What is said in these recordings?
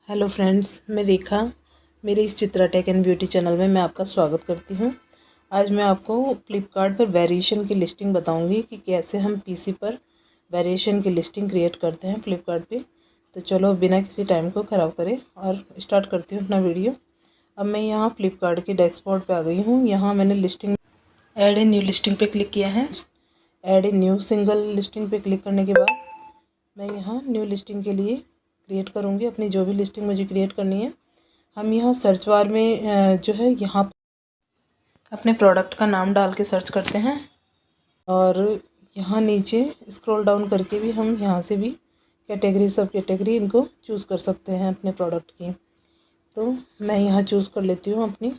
Hello friends, मैं रेखा। मेरे इस Chitra tech and beauty channel में मैं आपका स्वागत करती हूँ। आज मैं आपको फ्लिपकार्ट पर वेरिएशन की लिस्टिंग बताऊँगी कि कैसे हम पीसी पर वेरिएशन की लिस्टिंग क्रिएट करते हैं फ्लिपकार्ट पे। तो चलो बिना किसी टाइम को ख़राब करें और स्टार्ट करती हूँ अपना वीडियो। अब मैं यहाँ फ्लिपकार्ट के डैशबोर्ड पर आ गई हूँ। यहाँ मैंने listing add a new listing पर क्लिक किया है। Add a new single listing पर क्लिक करने के बाद मैं यहाँ न्यू लिस्टिंग के लिए क्रिएट करूँगी अपनी जो भी लिस्टिंग मुझे क्रिएट करनी है। हम यहाँ सर्च बार में जो है यहाँ अपने प्रोडक्ट का नाम डाल के सर्च करते हैं और यहाँ नीचे स्क्रॉल डाउन करके भी हम यहाँ से भी कैटेगरी सब कैटेगरी इनको चूज़ कर सकते हैं अपने प्रोडक्ट की। तो मैं यहाँ चूज़ कर लेती हूँ अपनी।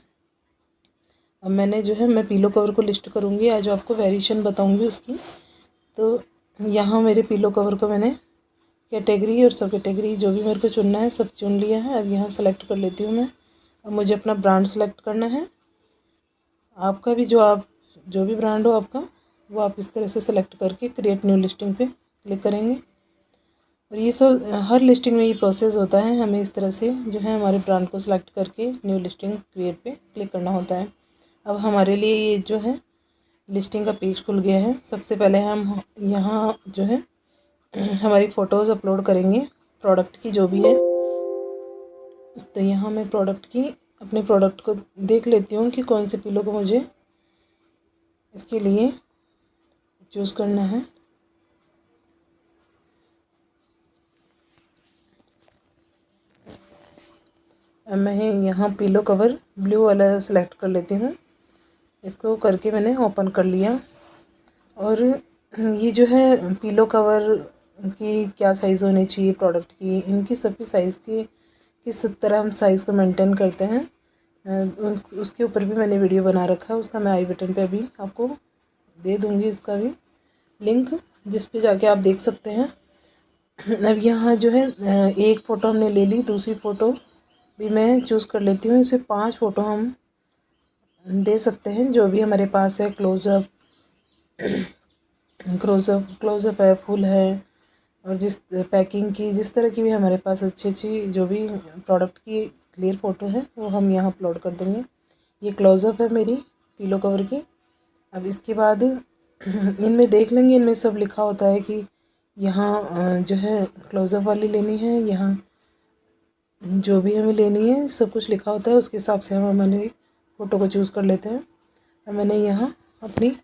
अब मैंने जो है मैं पिलो कवर को लिस्ट करूँगी, आज आपको वेरिएशन बताऊँगी उसकी। तो यहाँ मेरे पिलो कवर को मैंने कैटेगरी और सब कैटेगरी जो भी मेरे को चुनना है सब चुन लिया है। अब यहाँ सेलेक्ट कर लेती हूँ मैं। अब मुझे अपना ब्रांड सेलेक्ट करना है। आपका भी जो भी ब्रांड हो आपका वो आप इस तरह से सेलेक्ट करके क्रिएट न्यू लिस्टिंग पे क्लिक करेंगे। और ये सब हर लिस्टिंग में ये प्रोसेस होता है। हमें इस तरह से जो है हमारे ब्रांड को सिलेक्ट करके न्यू लिस्टिंग क्रिएट पे क्लिक करना होता है। अब हमारे लिए ये जो है लिस्टिंग का पेज खुल गया है। सबसे पहले हम यहाँ जो है हमारी फ़ोटोज़ अपलोड करेंगे प्रोडक्ट की जो भी है। तो यहाँ मैं अपने प्रोडक्ट को देख लेती हूँ कि कौन से पिलो को मुझे इसके लिए चूज़ करना है। अब मैं यहाँ पिलो कवर ब्लू वाला सेलेक्ट कर लेती हूँ। इसको करके मैंने ओपन कर लिया। और ये जो है पिलो कवर की क्या साइज़ होनी चाहिए प्रोडक्ट की, इनकी सबकी साइज़ की किस तरह हम साइज़ को मेंटेन करते हैं उसके ऊपर भी मैंने वीडियो बना रखा है। उसका मैं आई बटन पे अभी आपको दे दूँगी उसका भी लिंक, जिस पे जाके आप देख सकते हैं। अब यहाँ जो है एक फ़ोटो हमने ले ली, दूसरी फ़ोटो भी मैं चूज़ कर लेती हूँ। इसमें 5 फ़ोटो हम दे सकते हैं जो भी हमारे पास है। क्लोज़अप है, फुल है, और जिस पैकिंग की जिस तरह की भी हमारे पास अच्छी जो भी प्रोडक्ट की क्लियर फ़ोटो है वो हम यहाँ अपलोड कर देंगे। ये क्लोज़अप है मेरी पिलो कवर की। अब इसके बाद इनमें देख लेंगे, इनमें सब लिखा होता है कि यहाँ जो है क्लोज़अप वाली लेनी है, यहाँ जो भी हमें लेनी है सब कुछ लिखा होता है। उसके हिसाब से हम हमारी फ़ोटो को चूज़ कर लेते हैं। अब मैंने यहाँ अपनी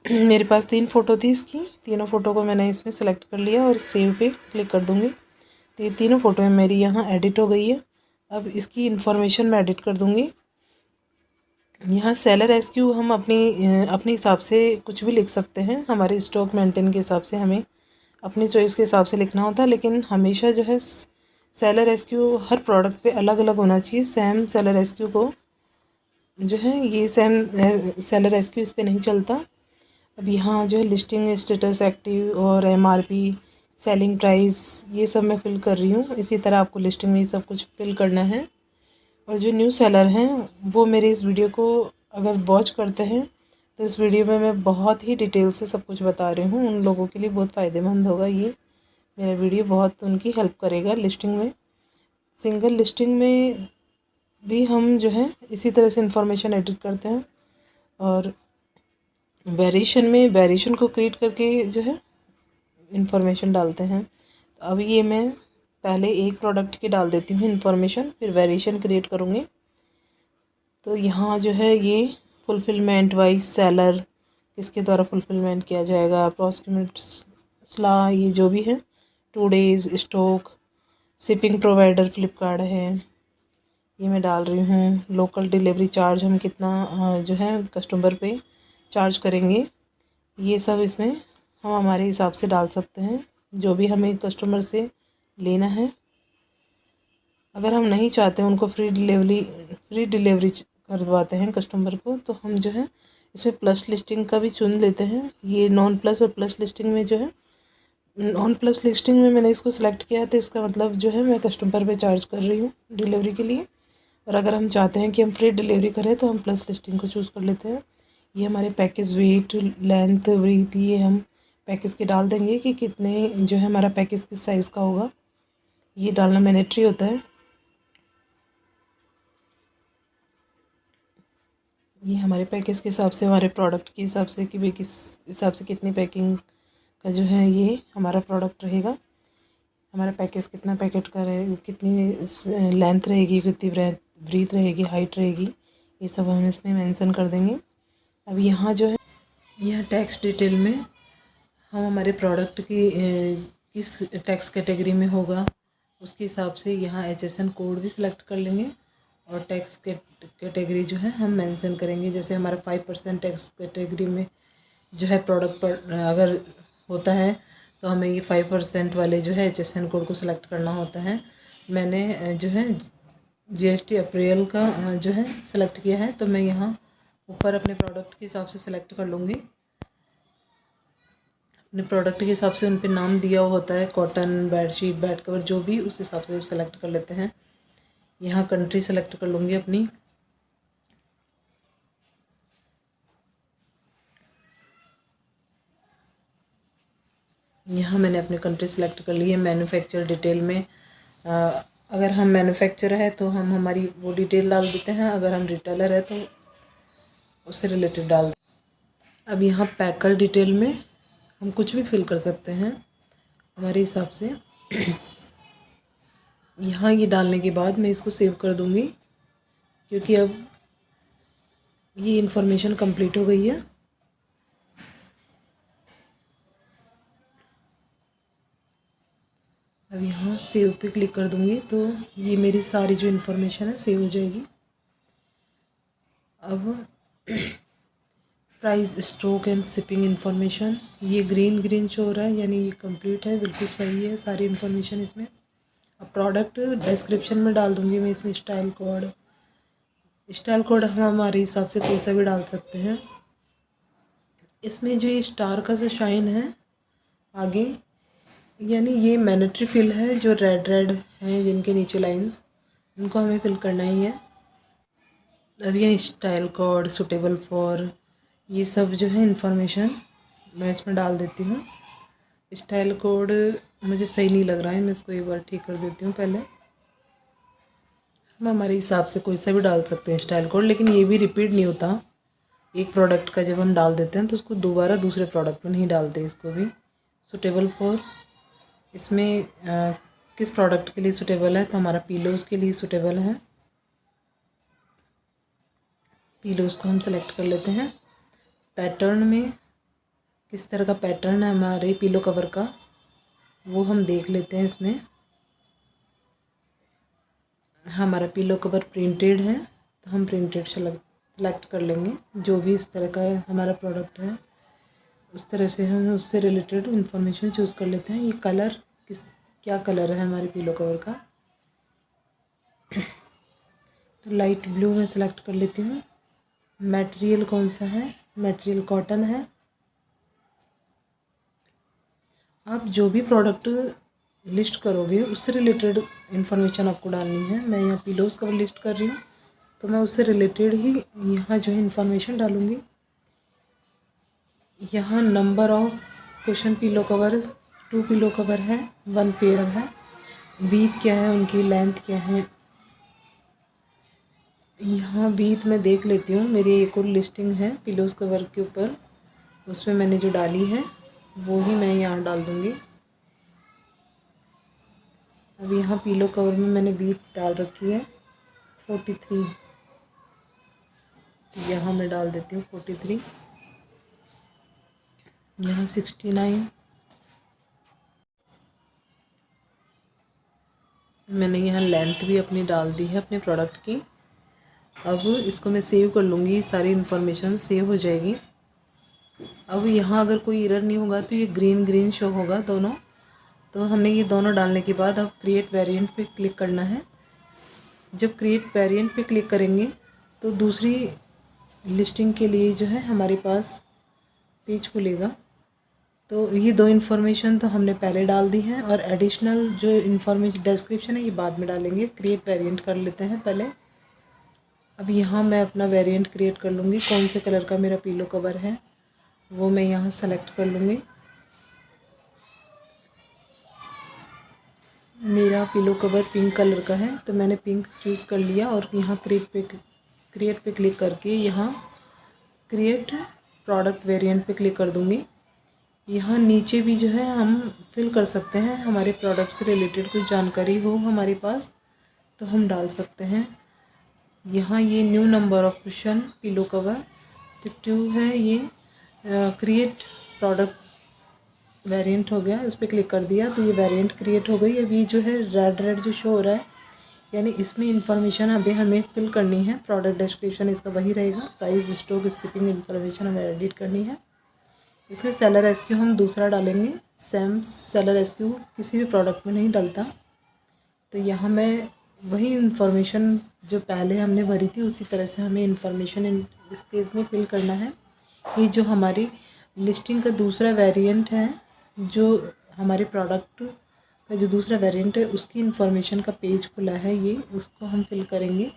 मेरे पास 3 फ़ोटो थी इसकी, तीनों फ़ोटो को मैंने इसमें सेलेक्ट कर लिया और सेव पे क्लिक कर दूँगी। तो ये तीनों फ़ोटो मेरी यहाँ एडिट हो गई है। अब इसकी इन्फॉर्मेशन मैं एडिट कर दूँगी। यहाँ सेलर एसक्यू हम अपने हिसाब से कुछ भी लिख सकते हैं। हमारे स्टॉक मेंटेन के हिसाब से हमें अपनी चॉइस के हिसाब से लिखना होता है, लेकिन हमेशा जो है सेलर एसक्यू हर प्रोडक्ट पे अलग अलग होना चाहिए। सेम सेलर एसक्यू को जो है ये सेम सेलर एसक्यू इस पर नहीं चलता। अब यहाँ जो है लिस्टिंग स्टेटस एक्टिव और एमआरपी, सेलिंग प्राइस, ये सब मैं फ़िल कर रही हूँ। इसी तरह आपको लिस्टिंग में ये सब कुछ फ़िल करना है। और जो न्यू सेलर हैं वो मेरे इस वीडियो को अगर वॉच करते हैं तो इस वीडियो में मैं बहुत ही डिटेल से सब कुछ बता रही हूँ। उन लोगों के लिए बहुत फ़ायदेमंद होगा ये मेरा वीडियो, बहुत उनकी हेल्प करेगा लिस्टिंग में। सिंगल लिस्टिंग में भी हम जो है इसी तरह से इंफॉर्मेशन एडिट करते हैं और वेरिएशन को क्रिएट करके जो है इंफॉर्मेशन डालते हैं। तो अब ये मैं पहले एक प्रोडक्ट की डाल देती हूँ इंफॉर्मेशन, फिर वेरिएशन क्रिएट करूँगी। तो यहाँ जो है ये फुलफिलमेंट वाइज सेलर किसके द्वारा फुलफिलमेंट किया जाएगा, अप्रॉक्सीमेट स्ला, ये जो भी है 2 days stock, shipping provider Flipkart है, ये मैं डाल रही हूँ। लोकल डिलीवरी चार्ज हम कितना जो है कस्टमर पे चार्ज करेंगे, ये सब इसमें हम हमारे हिसाब से डाल सकते हैं जो भी हमें कस्टमर से लेना है। अगर हम नहीं चाहते उनको फ्री डिलीवरी करवाते हैं कस्टमर को, तो हम जो है इसमें प्लस लिस्टिंग का भी चुन लेते हैं। ये नॉन प्लस और प्लस लिस्टिंग में जो है नॉन प्लस लिस्टिंग में मैंने इसको सिलेक्ट किया है, तो इसका मतलब जो है मैं कस्टमर पे चार्ज कर रही हूँ डिलीवरी के लिए। और अगर हम चाहते हैं कि हम फ्री डिलीवरी करें तो हम प्लस लिस्टिंग को चूज़ कर लेते हैं। ये हमारे पैकेज वेट, लेंथ, ब्रीथ, ये हम पैकेज के डाल देंगे कि कितने जो है हमारा पैकेज किस साइज़ का होगा, ये डालना मैंडेटरी होता है। ये हमारे पैकेज के हिसाब से, हमारे प्रोडक्ट के हिसाब से कि भाई किस हिसाब से कितनी पैकिंग का जो है ये हमारा प्रोडक्ट रहेगा। हमारा पैकेज कितना पैकेट का रहेगा, कितनी लेंथ रहेगी, कितनी ब्रीथ रहेगी, हाइट रहेगी, ये सब हम इसमें मेंशन कर देंगे। अब यहाँ जो है, यह टैक्स डिटेल में हम हमारे प्रोडक्ट की किस टैक्स कैटेगरी में होगा उसके हिसाब से यहाँ HSN कोड भी सिलेक्ट कर लेंगे और टैक्स कैटेगरी जो है हम मेंशन करेंगे। जैसे हमारा 5% टैक्स कैटेगरी में जो है प्रोडक्ट पर अगर होता है तो हमें ये 5% वाले जो है HSN कोड को सिलेक्ट करना होता है। मैंने जो है GST अप्रैल का जो है सिलेक्ट किया है, तो मैं यहाँ ऊपर अपने प्रोडक्ट के हिसाब से सिलेक्ट कर लूँगी। अपने प्रोडक्ट के हिसाब से उन पे नाम दिया हुआ होता है, कॉटन, बेडशीट, बेड कवर, जो भी, उस हिसाब से सेलेक्ट कर लेते हैं। यहाँ कंट्री सेलेक्ट कर लूँगी अपनी। यहाँ मैंने अपनी कंट्री सेलेक्ट कर ली है। मैन्युफैक्चर डिटेल में अगर हम मैन्युफैक्चर है तो हम हमारी वो डिटेल डाल देते हैं, अगर हम रिटेलर है तो उससे रिलेटेड डाल दें। अब यहाँ पैकर डिटेल में हम कुछ भी फिल कर सकते हैं हमारे हिसाब से। यहाँ ये डालने के बाद मैं इसको सेव कर दूँगी, क्योंकि अब ये इन्फॉर्मेशन कंप्लीट हो गई है। अब यहाँ सेव पे क्लिक कर दूँगी तो ये मेरी सारी जो इन्फॉर्मेशन है सेव हो जाएगी। अब price, stock and shipping information, ये ग्रीन शो हो रहा है, यानी ये कंप्लीट है, बिल्कुल सही है सारी इन्फॉर्मेशन इसमें। अब प्रोडक्ट डिस्क्रिप्शन में डाल दूँगी मैं इसमें स्टाइल कोड हम हमारे हिसाब से कोई सा भी डाल सकते हैं। इसमें जो ये स्टार का जो शाइन है आगे, यानी ये मैंडेटरी फिल है। जो रेड है जिनके नीचे लाइंस, उनको हमें फिल करना ही है। अब ये स्टाइल कोड, सूटेबल फॉर, ये सब जो है इन्फॉर्मेशन मैं इसमें डाल देती हूँ। स्टाइल कोड मुझे सही नहीं लग रहा है, मैं इसको एक बार ठीक कर देती हूँ पहले। हम हमारे हिसाब से कोई सा भी डाल सकते हैं स्टाइल कोड, लेकिन ये भी रिपीट नहीं होता। एक प्रोडक्ट का जब हम डाल देते हैं तो उसको दोबारा दूसरे प्रोडक्ट में नहीं डालते इसको भी। सूटेबल फॉर, इसमें किस प्रोडक्ट के लिए सूटेबल है, तो हमारा पिलोज़ के लिए सूटेबल है। पिलोज़ को हम सेलेक्ट कर लेते हैं। पैटर्न में किस तरह का पैटर्न है हमारे पिलो कवर का, वो हम देख लेते हैं इसमें। हमारा पिलो कवर प्रिंटेड है तो हम प्रिंटेड सेलेक्ट कर लेंगे। जो भी इस तरह का हमारा प्रोडक्ट है उस तरह से हम उससे रिलेटेड इन्फॉर्मेशन चूज़ कर लेते हैं। ये कलर क्या कलर है हमारे पिलो कवर का, तो लाइट ब्लू में सेलेक्ट कर लेती हूँ। मटेरियल कौन सा है, मटेरियल कॉटन है। आप जो भी प्रोडक्ट लिस्ट करोगे उससे रिलेटेड इन्फॉर्मेशन आपको डालनी है। मैं यहाँ पिलोज़ कवर लिस्ट कर रही हूँ तो मैं उससे रिलेटेड ही यहाँ जो है इन्फॉर्मेशन डालूँगी। यहाँ number of cushion pillow cover 2 pillow cover है, 1 पेयर है। बीट क्या है, उनकी लेंथ क्या है। यहाँ बीट मैं देख लेती हूँ, मेरी एक और लिस्टिंग है पिलोज़ कवर के ऊपर, उसमें मैंने जो डाली है वो ही मैं यहाँ डाल दूँगी। अब यहाँ पिलो कवर में मैंने बीट डाल रखी है 43, तो यहाँ मैं डाल देती हूँ 43। यहाँ 69, मैंने यहाँ लेंथ भी अपनी डाल दी है अपने प्रोडक्ट की। अब इसको मैं सेव कर लूँगी, सारी इन्फॉर्मेशन सेव हो जाएगी। अब यहाँ अगर कोई एरर नहीं होगा तो ये ग्रीन शो होगा दोनों। तो हमने ये दोनों डालने के बाद अब क्रिएट वेरिएंट पे क्लिक करना है। जब क्रिएट वेरिएंट पे क्लिक करेंगे तो दूसरी लिस्टिंग के लिए जो है हमारे पास पेज खुलेगा। तो ये 2 इन्फॉर्मेशन तो हमने पहले डाल दी है और एडिशनल जो इन्फॉर्मेशन डिस्क्रिप्शन है ये बाद में डालेंगे। क्रिएट वेरिएंट कर लेते हैं पहले। अब यहाँ मैं अपना वेरिएंट क्रिएट कर लूँगी। कौन से कलर का मेरा पिलो कवर है वो मैं यहाँ सेलेक्ट कर लूँगी। मेरा पिलो कवर पिंक कलर का है तो मैंने पिंक चूज़ कर लिया और यहाँ क्रिएट पे क्लिक करके यहाँ क्रिएट प्रोडक्ट वेरिएंट पे क्लिक कर दूँगी। यहाँ नीचे भी जो है हम फिल कर सकते हैं, हमारे प्रोडक्ट से रिलेटेड कुछ जानकारी हो हमारे पास तो हम डाल सकते हैं। यहाँ ये new number of question pillow cover तो 2 है, ये क्रिएट प्रोडक्ट वेरिएंट हो गया, उस पर क्लिक कर दिया तो ये वेरिएंट क्रिएट हो गई। अभी जो है रेड जो शो हो रहा है, यानी इसमें इंफॉर्मेशन अभी हमें फिल करनी है। प्रोडक्ट डिस्क्रिप्शन इसका वही रहेगा, प्राइस, स्टॉक, शिपिंग इंफॉर्मेशन हमें एडिट करनी है। इसमें सेलर एसक्यू हम दूसरा डालेंगे, सेम सेलर एसक्यू किसी भी प्रोडक्ट में नहीं डलता। तो यहाँ मैं वही इंफॉर्मेशन जो पहले हमने भरी थी उसी तरह से हमें इंफॉर्मेशन इस पेज में फिल करना है। ये जो हमारी लिस्टिंग का दूसरा वेरिएंट है, जो हमारे प्रोडक्ट का जो दूसरा वेरिएंट है उसकी इंफॉर्मेशन का पेज खुला है, ये उसको हम फिल करेंगे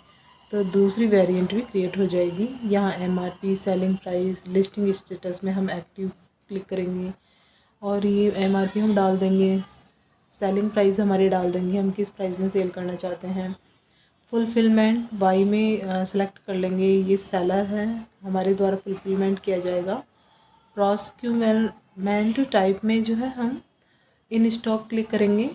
तो दूसरी वेरिएंट भी क्रिएट हो जाएगी। यहाँ MRP, selling price, listing status में हम एक्टिव क्लिक करेंगे और ये MRP हम डाल देंगे, सेलिंग प्राइस हमारी डाल देंगे, हम किस प्राइस में सेल करना चाहते हैं। फुलफिलमेंट बाई में सेलेक्ट कर लेंगे, ये सेलर है, हमारे द्वारा फुलफिलमेंट किया जाएगा। प्रोक्यूरमेंट टाइप में जो है हम इन स्टॉक क्लिक करेंगे।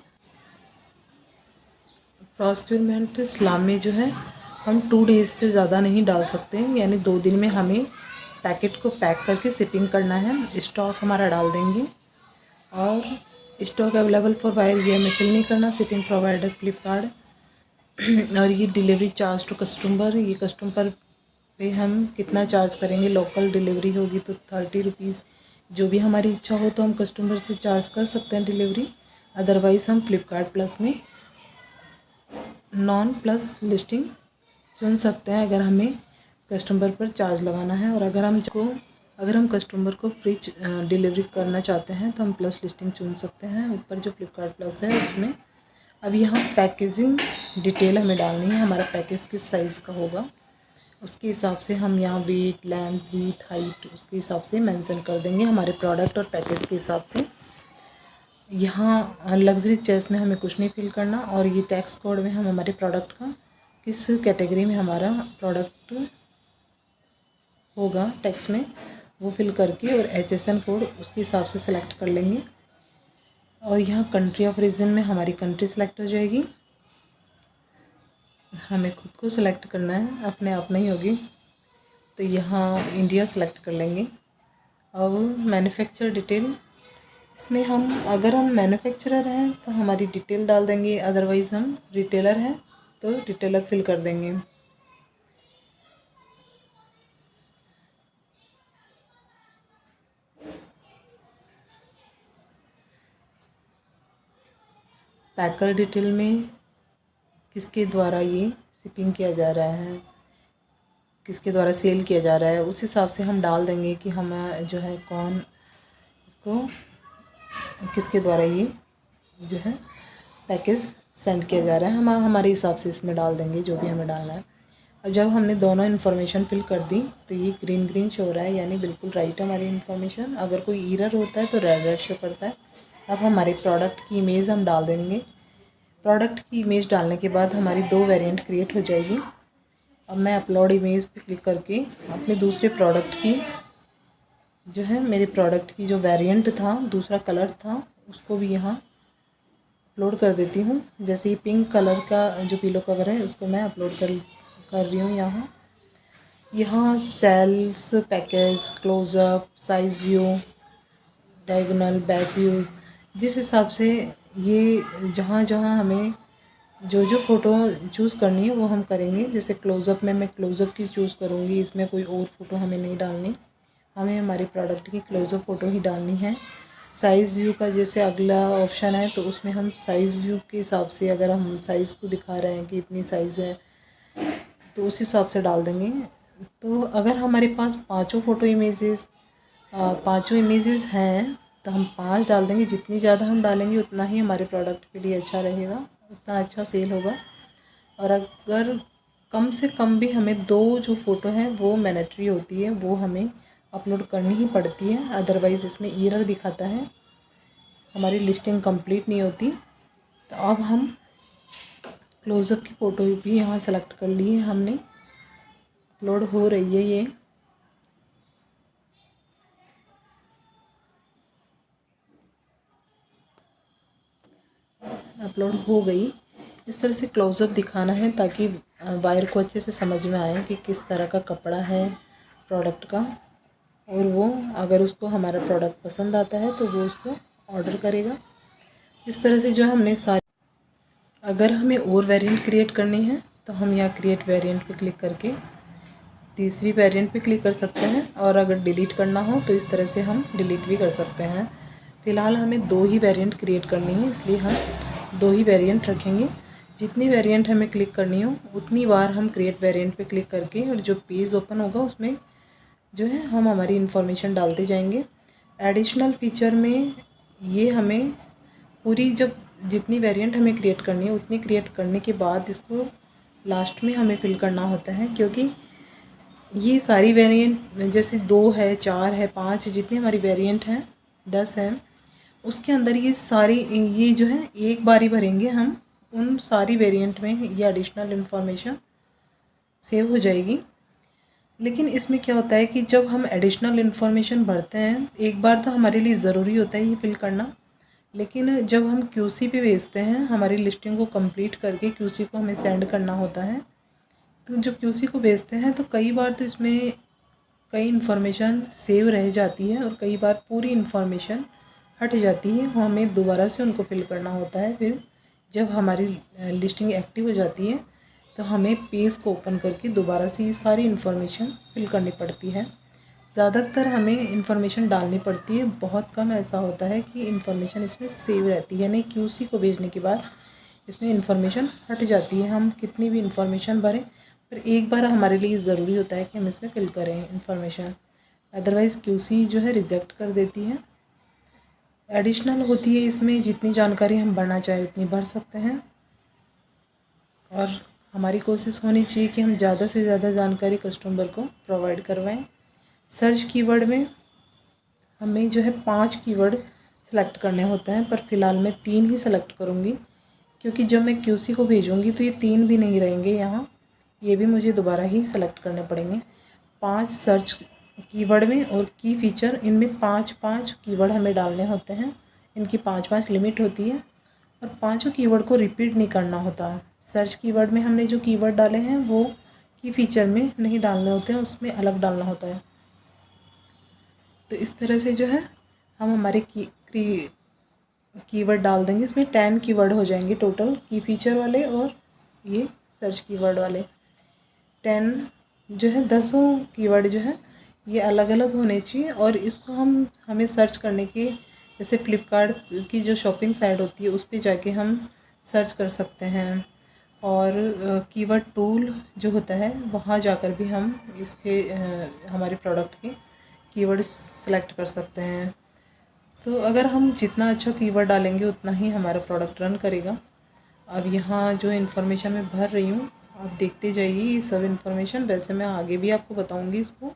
प्रोक्यूरमेंट इस्लाम में जो है हम 2 डेज़ से ज़्यादा नहीं डाल सकते हैं, यानी 2 दिन में हमें पैकेट को पैक करके शिपिंग करना है। स्टॉक हमारा डाल देंगे और स्टॉक अवेलेबल फॉर बायर ये हमें फिल नहीं करना। शिपिंग प्रोवाइडर फ्लिपकार्ट और ये डिलीवरी चार्ज टू कस्टमर, ये कस्टमर पे हम कितना चार्ज करेंगे। लोकल डिलीवरी होगी तो 30 रुपीज़, जो भी हमारी इच्छा हो तो हम कस्टमर से चार्ज कर सकते हैं डिलीवरी। अदरवाइज़ हम फ्लिपकार्ट प्लस में नॉन प्लस लिस्टिंग चुन सकते हैं अगर हमें कस्टमर पर चार्ज लगाना है। और अगर हम कस्टमर को फ्री डिलीवरी करना चाहते हैं तो हम प्लस लिस्टिंग चुन सकते हैं, ऊपर जो फ्लिपकार्ट प्लस है उसमें। अब यहाँ पैकेजिंग डिटेल हमें डालनी है, हमारा पैकेज किस साइज़ का होगा उसके हिसाब से हम यहाँ वेट, लेंथ, ब्रीथ, हाइट उसके हिसाब से मेंशन कर देंगे, हमारे प्रोडक्ट और पैकेज के हिसाब से। यहाँ लग्जरी चॉइस में हमें कुछ नहीं फिल करना और ये टैक्स कोड में हम हमारे प्रोडक्ट का किस कैटेगरी में हमारा प्रोडक्ट होगा टैक्स में वो फिल करके और HSN कोड उसके हिसाब से सिलेक्ट कर लेंगे। और यहाँ कंट्री ऑफ रीजन में हमारी कंट्री सेलेक्ट हो जाएगी, हमें खुद को सिलेक्ट करना है, अपने आप नहीं होगी। तो यहाँ इंडिया सेलेक्ट कर लेंगे। अब मैन्युफैक्चर डिटेल, इसमें अगर हम मैन्युफैक्चरर हैं तो हमारी डिटेल डाल देंगे, अदरवाइज़ हम रिटेलर हैं तो रिटेलर फिल कर देंगे। पैकर डिटेल में किसके द्वारा ये शिपिंग किया जा रहा है, किसके द्वारा सेल किया जा रहा है, उस हिसाब से हम डाल देंगे कि हम जो है कौन इसको किसके द्वारा ये जो है पैकेज सेंड किया जा रहा है, हम हमारे हिसाब से इसमें डाल देंगे जो भी हमें डालना है। अब जब हमने दोनों इन्फॉर्मेशन फिल कर दी तो ये ग्रीन शो हो रहा है, यानी बिल्कुल राइट है हमारी इन्फॉर्मेशन। अगर कोई एरर होता है तो रेड शो करता है। अब हमारे प्रोडक्ट की इमेज हम डाल देंगे। प्रोडक्ट की इमेज डालने के बाद हमारी 2 वेरिएंट क्रिएट हो जाएगी। अब मैं अपलोड इमेज पे क्लिक करके अपने दूसरे प्रोडक्ट की जो है, मेरे प्रोडक्ट की जो वेरिएंट था, दूसरा कलर था, उसको भी यहाँ अपलोड कर देती हूँ। जैसे ही पिंक कलर का जो पिलो कवर है उसको मैं अपलोड कर रही हूँ। यहाँ sales, package, closeup, size view, diagonal, back views, जिस हिसाब से ये जहाँ हमें जो फ़ोटो चूज़ करनी है वो हम करेंगे। जैसे क्लोज़अप में मैं क्लोज़अप की चूज़ करूँगी, इसमें कोई और फ़ोटो हमें नहीं डालनी, हमें हमारे प्रोडक्ट की क्लोज़अप फ़ोटो ही डालनी है। साइज़ व्यू का जैसे अगला ऑप्शन है तो उसमें हम साइज़ व्यू के हिसाब से, अगर हम साइज़ को दिखा रहे हैं कि इतनी साइज़ है तो उस हिसाब से डाल देंगे। तो अगर हमारे पास पाँचों इमेजेस हैं तो हम 5 डाल देंगे। जितनी ज़्यादा हम डालेंगे उतना ही हमारे प्रोडक्ट के लिए अच्छा रहेगा, उतना अच्छा सेल होगा। और अगर कम से कम भी हमें 2 जो फ़ोटो हैं वो मैंडेटरी होती है, वो हमें अपलोड करनी ही पड़ती है, अदरवाइज़ इसमें एरर दिखाता है, हमारी लिस्टिंग कंप्लीट नहीं होती। तो अब हम क्लोज़अप की फ़ोटो भी यहाँ सेलेक्ट कर ली है हमने, अपलोड हो रही है ये। अपलोड हो गई। इस तरह से क्लोज़अप दिखाना है ताकि बायर को अच्छे से समझ में आए कि किस तरह का कपड़ा है प्रोडक्ट का, और वो अगर उसको हमारा प्रोडक्ट पसंद आता है तो वो उसको ऑर्डर करेगा। इस तरह से जो हमने सारी, अगर हमें और वेरिएंट क्रिएट करनी है तो हम यहाँ क्रिएट वेरिएंट पे क्लिक करके तीसरी वेरिएंट पे क्लिक कर सकते हैं, और अगर डिलीट करना हो तो इस तरह से हम डिलीट भी कर सकते हैं। फ़िलहाल हमें 2 ही वेरिएंट क्रिएट करनी है, इसलिए हम 2 ही वेरिएंट रखेंगे। जितनी वेरिएंट हमें क्लिक करनी हो उतनी बार हम क्रिएट वेरिएंट पे क्लिक करके, और जो पेज ओपन होगा उसमें जो है हम हमारी इन्फॉर्मेशन डालते जाएंगे। एडिशनल फीचर में ये हमें पूरी जब जितनी वेरिएंट हमें क्रिएट करनी है उतनी क्रिएट करने के बाद इसको लास्ट में हमें फिल करना होता है, क्योंकि ये सारी वेरिएंट जैसे 2 है, 4 है, 5 जितनी हमारी वेरिएंट हैं, 10 हैं, उसके अंदर ये सारी ये जो है एक बार ही भरेंगे हम, उन सारी वेरिएंट में ये एडिशनल इन्फॉर्मेशन सेव हो जाएगी। लेकिन इसमें क्या होता है कि जब हम एडिशनल इन्फॉर्मेशन भरते हैं एक बार तो हमारे लिए ज़रूरी होता है ये फिल करना, लेकिन जब हम क्यूसी पे भेजते हैं हमारी लिस्टिंग को कंप्लीट करके क्यूसी को हमें सेंड करना होता है, तो जब क्यूसी को भेजते हैं तो कई बार तो इसमें कई इन्फॉर्मेशन सेव रह जाती है और कई बार पूरी इन्फॉर्मेशन हट जाती है, हमें दोबारा से उनको फिल करना होता है। फिर जब हमारी लिस्टिंग एक्टिव हो जाती है तो हमें पेज को ओपन करके दोबारा से ये सारी इन्फॉर्मेशन फिल करनी पड़ती है। ज़्यादातर हमें इन्फॉर्मेशन डालनी पड़ती है, बहुत कम ऐसा होता है कि इन्फॉर्मेशन इसमें सेव रहती है, यानी क्यूसी को भेजने के बाद इसमें इन्फॉर्मेशन हट जाती है। हम कितनी भी इन्फॉर्मेशन भरें पर एक बार हमारे लिए ज़रूरी होता है कि हम इसमें फिल करें इन्फॉर्मेशन, अदरवाइज़ क्यूसी जो है रिजेक्ट कर देती है। एडिशनल होती है, इसमें जितनी जानकारी हम भरना चाहें उतनी भर सकते हैं, और हमारी कोशिश होनी चाहिए कि हम ज़्यादा से ज़्यादा जानकारी कस्टमर को प्रोवाइड करवाएं। सर्च कीवर्ड में हमें जो है 5 कीवर्ड सेलेक्ट करने होते हैं, पर फ़िलहाल मैं 3 ही सेलेक्ट करूँगी, क्योंकि जब मैं क्यूसी को भेजूँगी तो ये 3 भी नहीं रहेंगे यहाँ, ये भी मुझे दोबारा ही सेलेक्ट करने पड़ेंगे। 5 सर्च कीवर्ड में और की फीचर, इनमें 5-5 कीवर्ड हमें डालने होते हैं, इनकी 5-5 लिमिट होती है, और पाँचों कीवर्ड को रिपीट नहीं करना होता। सर्च कीवर्ड में हमने जो कीवर्ड डाले हैं वो की फीचर में नहीं डालने होते हैं, उसमें अलग डालना होता है। तो इस तरह से जो है हम हमारे कीवर्ड डाल देंगे। इसमें 10 कीवर्ड हो जाएंगे टोटल, की फीचर वाले और ये सर्च कीवर्ड वाले 10 जो है, 10 कीवर्ड जो है ये अलग अलग होने चाहिए। और इसको हमें सर्च करने के, जैसे फ्लिपकार्ट की जो शॉपिंग साइट होती है उस पर जाके हम सर्च कर सकते हैं, और कीवर्ड टूल जो होता है वहाँ जाकर भी हम इसके हमारे प्रोडक्ट के कीवर्ड सेलेक्ट कर सकते हैं। तो अगर हम जितना अच्छा कीवर्ड डालेंगे उतना ही हमारा प्रोडक्ट रन करेगा। अब यहाँ जो इन्फॉर्मेशन मैं भर रही हूँ आप देखते जाइए ये सब इन्फॉर्मेशन, वैसे मैं आगे भी आपको बताऊँगी इसको।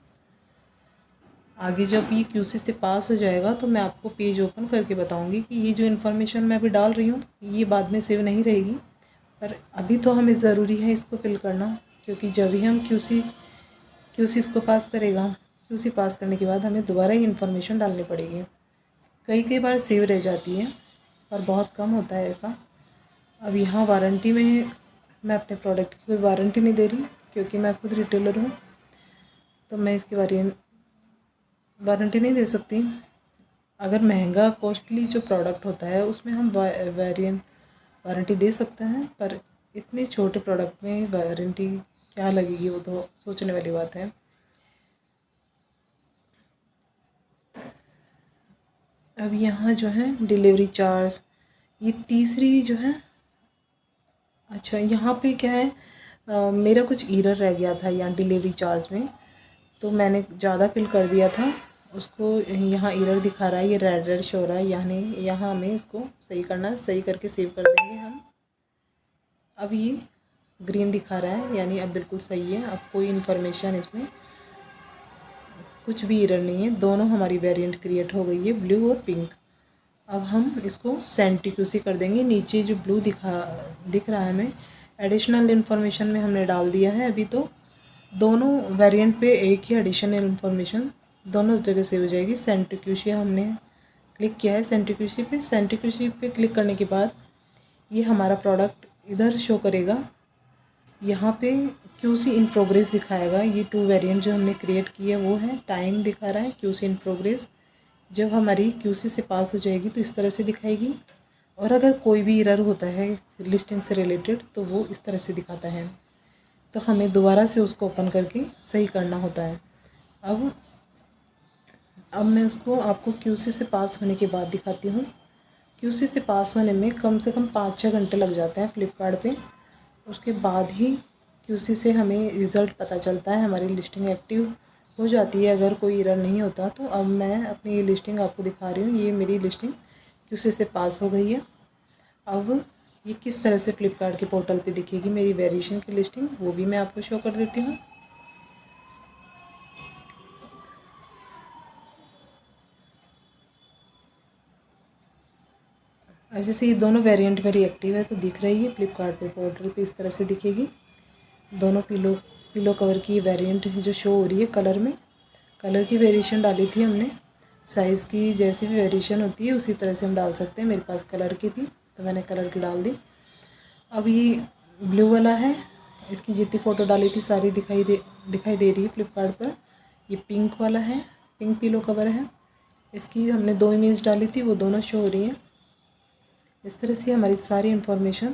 आगे जब ये क्यूसी से पास हो जाएगा तो मैं आपको पेज ओपन करके बताऊँगी कि ये जो इन्फॉर्मेशन मैं अभी डाल रही हूँ ये बाद में सेव नहीं रहेगी, पर अभी तो हमें ज़रूरी है इसको फिल करना, क्योंकि जब भी हम क्यूसी इसको पास करेगा, क्यूसी पास करने के बाद हमें दोबारा ही इन्फॉर्मेशन डालनी पड़ेगी। कई बार सेव रह जाती है और बहुत कम होता है ऐसा। अब यहाँ वारंटी में मैं अपने प्रोडक्ट की कोई वारंटी नहीं दे रही, क्योंकि मैं खुद रिटेलर हूँ, तो मैं इसकी वारंटी नहीं दे सकती। अगर महंगा कॉस्टली जो प्रोडक्ट होता है उसमें हम वारंटी दे सकते हैं, पर इतने छोटे प्रोडक्ट में वारंटी क्या लगेगी वो तो सोचने वाली बात है। अब यहाँ जो है डिलीवरी चार्ज, ये तीसरी जो है, अच्छा यहाँ पे क्या है, मेरा कुछ एरर रह गया था यहाँ डिलीवरी चार्ज में, तो मैंने ज़्यादा फिल कर दिया था उसको। यहाँ एरर दिखा रहा है, ये रेड शो हो रहा है, यानी यहाँ हमें इसको सही करना है, सही करके सेव कर देंगे हम। अब ये ग्रीन दिखा रहा है, यानी अब बिल्कुल सही है, अब कोई इन्फॉर्मेशन इसमें कुछ भी एरर नहीं है, दोनों हमारी वेरिएंट क्रिएट हो गई है, ब्लू और पिंक। अब हम इसको सेंड टू क्यूसी कर देंगे। नीचे जो ब्लू दिख रहा है हमें, एडिशनल इन्फॉर्मेशन में हमने डाल दिया है। अभी तो दोनों वेरिएंट पे एक ही एडिशनल इन्फॉर्मेशन दोनों जगह से हो जाएगी। सेंड टू क्यूसी हमने क्लिक किया है, सेंड टू क्यूसी पे क्लिक करने के बाद ये हमारा प्रोडक्ट इधर शो करेगा, यहाँ पे QC इन प्रोग्रेस दिखाएगा। ये 2 वेरिएंट जो हमने क्रिएट किए वो है, टाइम दिखा रहा है, QC इन प्रोग्रेस। जब हमारी QC से पास हो जाएगी तो इस तरह से दिखाएगी, और अगर कोई भी एरर होता है लिस्टिंग से रिलेटेड तो वो इस तरह से दिखाता है। तो हमें दोबारा से उसको ओपन करके सही करना होता है। अब मैं उसको आपको QC से पास होने के बाद दिखाती हूँ। QC से पास होने में कम से कम 5-6 घंटे लग जाते हैं फ्लिपकार्ट पे। उसके बाद ही QC से हमें रिज़ल्ट पता चलता है, हमारी लिस्टिंग एक्टिव हो जाती है अगर कोई एरर नहीं होता। तो अब मैं अपनी ये लिस्टिंग आपको दिखा रही हूँ। ये मेरी लिस्टिंग QC से पास हो गई है। अब ये किस तरह से फ्लिपकार्ट के पोर्टल पे दिखेगी मेरी वेरिएशन की लिस्टिंग, वो भी मैं आपको शो कर देती हूँ। अब जैसे ये दोनों वेरिएंट मेरी एक्टिव है तो दिख रही है फ्लिपकार्ट पे पोर्टल पे इस तरह से दिखेगी। दोनों पिलो कवर की वेरिएंट जो शो हो रही है कलर में। कलर की वेरिएशन डाली थी हमने, साइज़ की जैसी भी वेरिएशन होती है उसी तरह से हम डाल सकते हैं। मेरे पास कलर की थी तो मैंने कलर की डाल दी। अब ये ब्लू वाला है, इसकी जितनी फ़ोटो डाली थी सारी दिखाई दे रही है फ्लिपकार्ट पर। ये पिंक वाला है, पिंक पिलो कवर है, इसकी हमने 2 इमेज डाली थी, वो दोनों शो हो रही हैं। इस तरह से हमारी सारी इन्फॉर्मेशन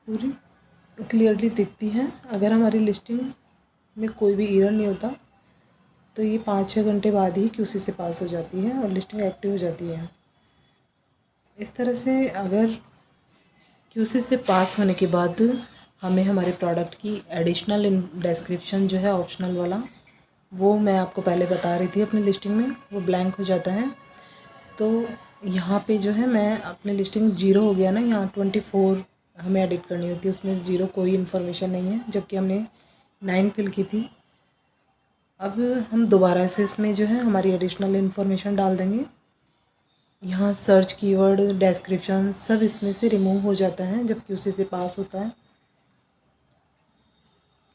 पूरी क्लियरली दिखती है। अगर हमारी लिस्टिंग में कोई भी एरर नहीं होता तो ये 5-6 घंटे बाद ही QC से पास हो जाती है और लिस्टिंग एक्टिव हो जाती है। इस तरह से अगर QC से पास होने के बाद हमें हमारे प्रोडक्ट की एडिशनल डिस्क्रिप्शन जो है ऑप्शनल वाला, वो मैं आपको पहले बता रही थी अपनी लिस्टिंग में, वो ब्लैंक हो जाता है। तो यहाँ पे जो है मैं अपनी लिस्टिंग 0 हो गया ना, यहाँ 24 हमें एडिट करनी होती है, उसमें 0 कोई इन्फॉर्मेशन नहीं है, जबकि हमने 9 फिल की थी। अब हम दोबारा से इसमें जो है हमारी एडिशनल इन्फॉर्मेशन डाल देंगे। यहाँ सर्च कीवर्ड, डिस्क्रिप्शन सब इसमें से रिमूव हो जाता है जब QC से पास होता है।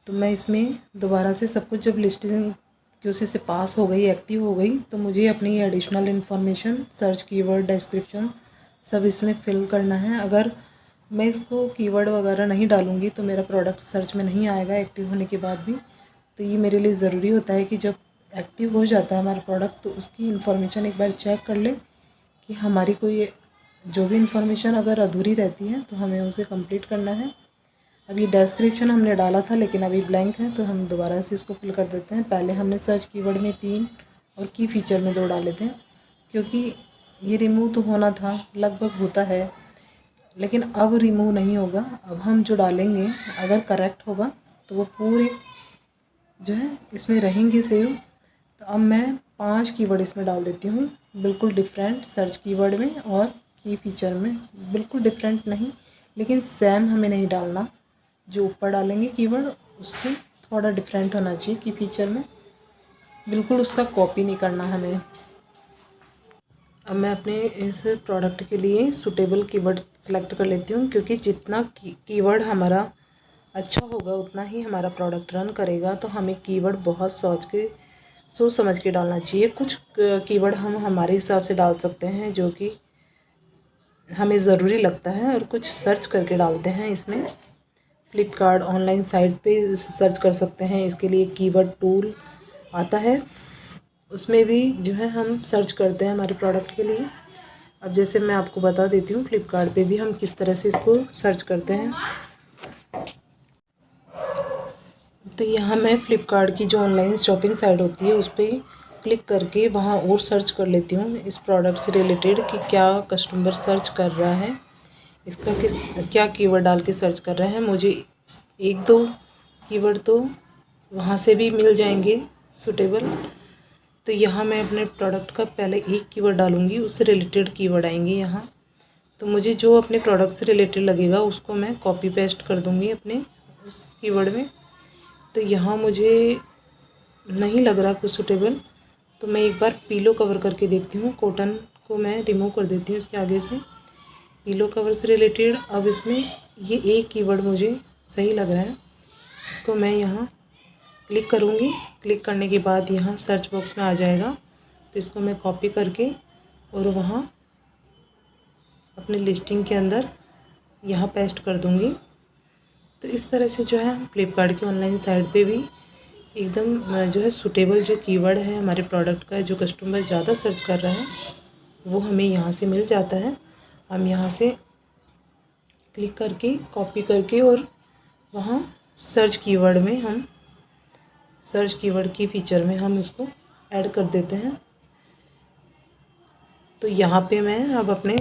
तो मैं इसमें दोबारा से सब कुछ, जब लिस्टिंग QC से पास हो गई, एक्टिव हो गई, तो मुझे अपनी additional information, search keyword, description सब इसमें फिल करना है। अगर मैं इसको कीवर्ड वगैरह नहीं डालूँगी तो मेरा प्रोडक्ट सर्च में नहीं आएगा एक्टिव होने के बाद भी। तो ये मेरे लिए ज़रूरी होता है कि जब एक्टिव हो जाता है हमारा प्रोडक्ट तो उसकी इन्फॉर्मेशन एक बार चेक कर ले कि हमारी कोई जो भी इन्फॉर्मेशन अगर अधूरी रहती है तो हमें उसे कंप्लीट करना है। अब ये डिस्क्रिप्शन हमने डाला था लेकिन अभी ब्लैंक है, तो हम दोबारा से इसको फिल कर देते हैं। पहले हमने सर्च कीवर्ड में 3 और की फीचर में 2 डाले थे, क्योंकि ये रिमूव तो होना था, लगभग होता है, लेकिन अब रिमूव नहीं होगा। अब हम जो डालेंगे अगर करेक्ट होगा तो वो पूरे जो है इसमें रहेंगे सेव। तो अब मैं 5 कीवर्ड इसमें डाल देती हूँ, बिल्कुल डिफरेंट सर्च कीवर्ड में और की फीचर में। बिल्कुल डिफरेंट नहीं, लेकिन सेम हमें नहीं डालना। जो ऊपर डालेंगे कीवर्ड उससे थोड़ा डिफरेंट होना चाहिए की फीचर में, बिल्कुल उसका कॉपी नहीं करना हमें। अब मैं अपने इस प्रोडक्ट के लिए सूटेबल कीवर्ड सेलेक्ट कर लेती हूँ, क्योंकि जितना कीवर्ड हमारा अच्छा होगा उतना ही हमारा प्रोडक्ट रन करेगा। तो हमें कीवर्ड बहुत सोच समझ के डालना चाहिए। कुछ कीवर्ड हम हमारे हिसाब से डाल सकते हैं जो कि हमें ज़रूरी लगता है, और कुछ सर्च करके डालते हैं। इसमें फ्लिपकार्ट ऑनलाइन साइट पे सर्च कर सकते हैं, इसके लिए कीवर्ड टूल आता है, उसमें भी जो है हम सर्च करते हैं हमारे प्रोडक्ट के लिए। अब जैसे मैं आपको बता देती हूँ फ्लिपकार्ट पे भी हम किस तरह से इसको सर्च करते हैं। तो यहाँ मैं फ्लिपकार्ट की जो ऑनलाइन शॉपिंग साइट होती है उस पर क्लिक करके वहाँ और सर्च कर लेती हूँ इस प्रोडक्ट से रिलेटेड कि क्या कस्टमर सर्च कर रहा है, इसका क्या कीवर्ड डाल के सर्च कर रहे हैं। मुझे 1-2 कीवर्ड तो वहाँ से भी मिल जाएंगे सूटेबल। तो यहाँ मैं अपने प्रोडक्ट का पहले एक कीवर्ड डालूँगी, उससे रिलेटेड कीवर्ड आएंगे यहाँ। तो मुझे जो अपने प्रोडक्ट से रिलेटेड लगेगा उसको मैं कॉपी पेस्ट कर दूँगी अपने उस कीवर्ड में। तो यहाँ मुझे नहीं लग रहा कुछ सूटेबल, तो मैं एक बार पिलो कवर करके देखती हूँ। कॉटन को मैं रिमूव कर देती हूँ इसके आगे से, पिलो कवर से रिलेटेड। अब इसमें ये एक कीवर्ड मुझे सही लग रहा है, इसको मैं यहाँ क्लिक करूँगी। क्लिक करने के बाद यहाँ सर्च बॉक्स में आ जाएगा, तो इसको मैं कॉपी करके और वहाँ अपनी लिस्टिंग के अंदर यहाँ पेस्ट कर दूँगी। तो इस तरह से जो है हम फ्लिपकार्ट की ऑनलाइन साइट पे भी एकदम जो है सूटेबल जो कीवर्ड है हमारे प्रोडक्ट का, जो कस्टमर ज़्यादा सर्च कर रहा है वो हमें यहाँ से मिल जाता है। हम यहाँ से क्लिक करके कॉपी करके और वहाँ सर्च कीवर्ड में हम सर्च कीवर्ड की फीचर में हम इसको ऐड कर देते हैं। तो यहाँ पे मैं अब अपने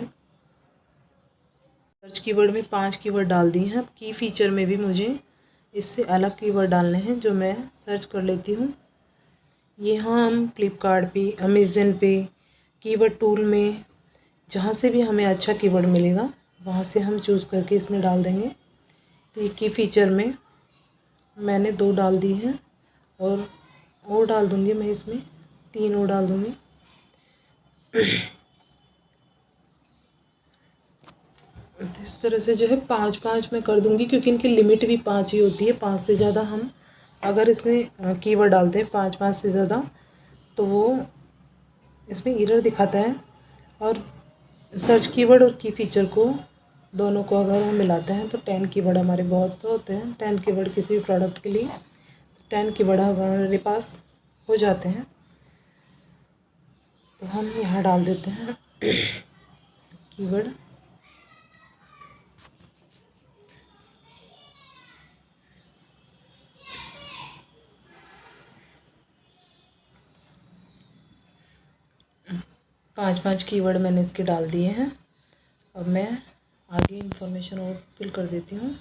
सर्च कीवर्ड में 5 कीवर्ड डाल दिए हैं। अब की फीचर में भी मुझे इससे अलग कीवर्ड डालने हैं जो मैं सर्च कर लेती हूँ। यहाँ हम फ्लिपकार्ट पे, अमेज़न पे, कीवर्ड टूल में जहाँ से भी हमें अच्छा कीवर्ड मिलेगा वहाँ से हम चूज़ करके इसमें डाल देंगे। तो ये की फीचर में मैंने 2 डाल दी हैं और डाल दूँगी मैं इसमें 3 और डाल दूँगी। तो इस तरह से जो है 5-5 मैं कर दूँगी, क्योंकि इनकी लिमिट भी 5 ही होती है। 5 से ज़्यादा हम अगर इसमें कीवर्ड डालते हैं 5-5 से ज़्यादा तो वो इसमें एरर दिखाता है। और सर्च कीवर्ड और की फीचर को दोनों को अगर हम मिलाते हैं तो 10 कीवर्ड हमारे बहुत होते हैं। 10 कीवर्ड किसी भी प्रोडक्ट के लिए 10 कीवर्ड हमारे पास हो जाते हैं। तो हम यहाँ डाल देते हैं कीवर्ड। पाँच कीवर्ड मैंने इसके डाल दिए हैं। अब मैं आगे इन्फॉर्मेशन और फिल कर देती हूँ।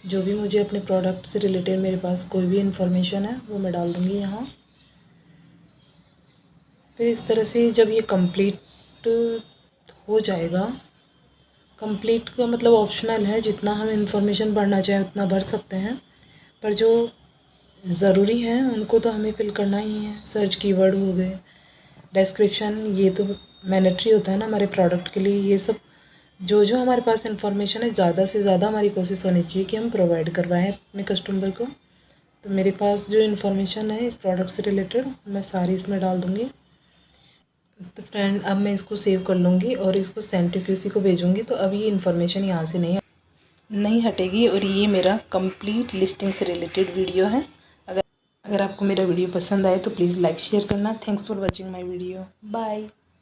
जो भी मुझे अपने प्रोडक्ट से रिलेटेड मेरे पास कोई भी इन्फॉर्मेशन है वो मैं डाल दूँगी यहाँ। फिर इस तरह से जब ये कंप्लीट हो जाएगा, कंप्लीट का मतलब ऑप्शनल है, जितना हम इन्फॉर्मेशन भरना चाहें उतना भर सकते हैं, पर जो ज़रूरी है उनको तो हमें फिल करना ही है। सर्च कीवर्ड हो गए, डिस्क्रिप्शन, ये तो मैंडेटरी होता है ना हमारे प्रोडक्ट के लिए। ये सब जो हमारे पास इन्फॉर्मेशन है ज़्यादा से ज़्यादा हमारी कोशिश होनी चाहिए कि हम प्रोवाइड करवाएं अपने कस्टमर को। तो मेरे पास जो इन्फॉर्मेशन है इस प्रोडक्ट से रिलेटेड मैं सारी इसमें डाल दूँगी। तो फ्रेंड अब मैं इसको सेव कर लूँगी और इसको सेंड टू किसी को भेजूँगी। तो अब ये इन्फॉर्मेशन यहाँ से नहीं हटेगी। और ये मेरा कंप्लीट लिस्टिंग से रिलेटेड वीडियो है। अगर आपको मेरा वीडियो पसंद आए तो प्लीज़ लाइक शेयर करना। Thanks for watching my video. Bye.